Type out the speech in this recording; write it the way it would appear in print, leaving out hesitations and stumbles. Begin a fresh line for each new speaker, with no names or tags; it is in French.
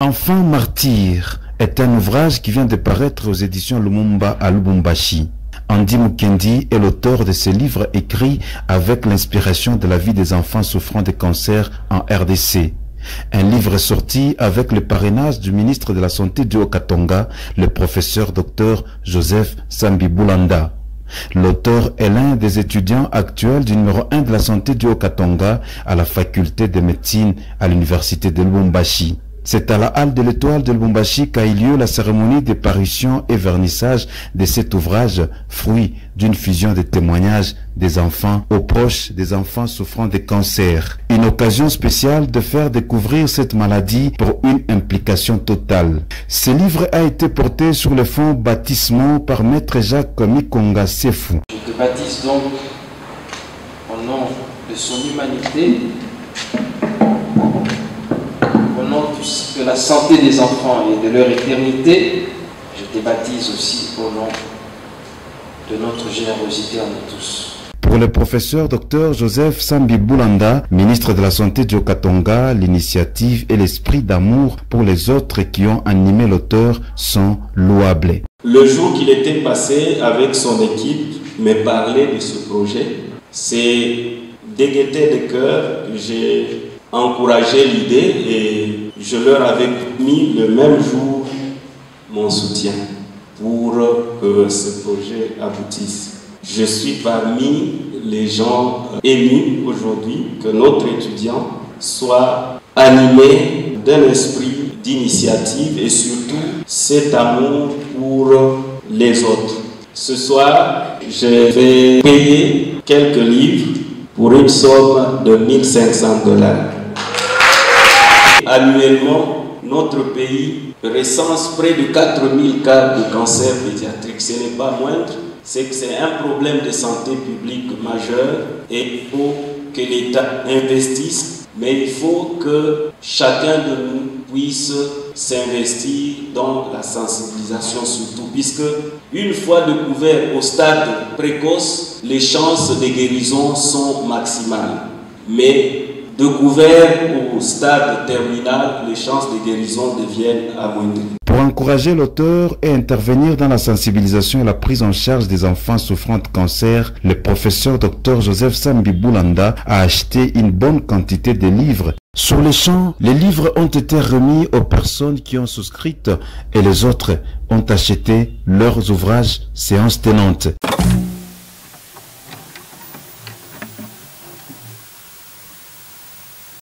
Enfant martyr est un ouvrage qui vient de paraître aux éditions Lumumba à Lubumbashi. Andy Mukendi est l'auteur de ce livre écrit avec l'inspiration de la vie des enfants souffrant de cancer en RDC. Un livre sorti avec le parrainage du ministre de la Santé du Haut-Katanga, le professeur Dr Joseph Sambi Boulanda. L'auteur est l'un des étudiants actuels du numéro 1 de la santé du Haut-Katanga à la faculté de médecine à l'université de Lubumbashi. C'est à la halle de l'Étoile de Lubumbashi qu'a eu lieu la cérémonie de parution et vernissage de cet ouvrage, fruit d'une fusion de témoignages des enfants aux proches des enfants souffrant de cancer. Une occasion spéciale de faire découvrir cette maladie pour une implication totale. Ce livre a été porté sur le fond baptismant par Maître Jacques Mikonga Sefou.
Je te baptise donc au nom de son humanité, au nom de la santé des enfants et de leur éternité. Je te baptise aussi au nom de notre générosité en nous tous.
Pour le professeur Dr Joseph Sambi Boulanda, ministre de la Santé du Haut-Katanga, l'initiative et l'esprit d'amour pour les autres qui ont animé l'auteur sont louables.
Le jour qu'il était passé avec son équipe, me parlait de ce projet. C'est de gaieté de cœur que j'ai encouragé l'idée et je leur avais mis le même jour mon soutien pour que ce projet aboutisse. Je suis parmi les gens émus aujourd'hui que notre étudiant soit animé d'un esprit d'initiative et surtout cet amour pour les autres. Ce soir, je vais payer quelques livres pour une somme de 1 500 $. Annuellement, notre pays recense près de 4000 cas de cancer pédiatrique. Ce n'est pas moindre. C'est que c'est un problème de santé publique majeur et il faut que l'État investisse, mais il faut que chacun de nous puisse s'investir dans la sensibilisation surtout, puisque une fois découvert au stade précoce, les chances de guérison sont maximales. Mais découvert au stade terminal, les chances de guérison deviennent amoindries.
Pour encourager l'auteur et intervenir dans la sensibilisation et la prise en charge des enfants souffrant de cancer, le professeur Dr Joseph Sambi Boulanda a acheté une bonne quantité de livres. Sur les champs, les livres ont été remis aux personnes qui ont souscrit et les autres ont acheté leurs ouvrages séance tenante.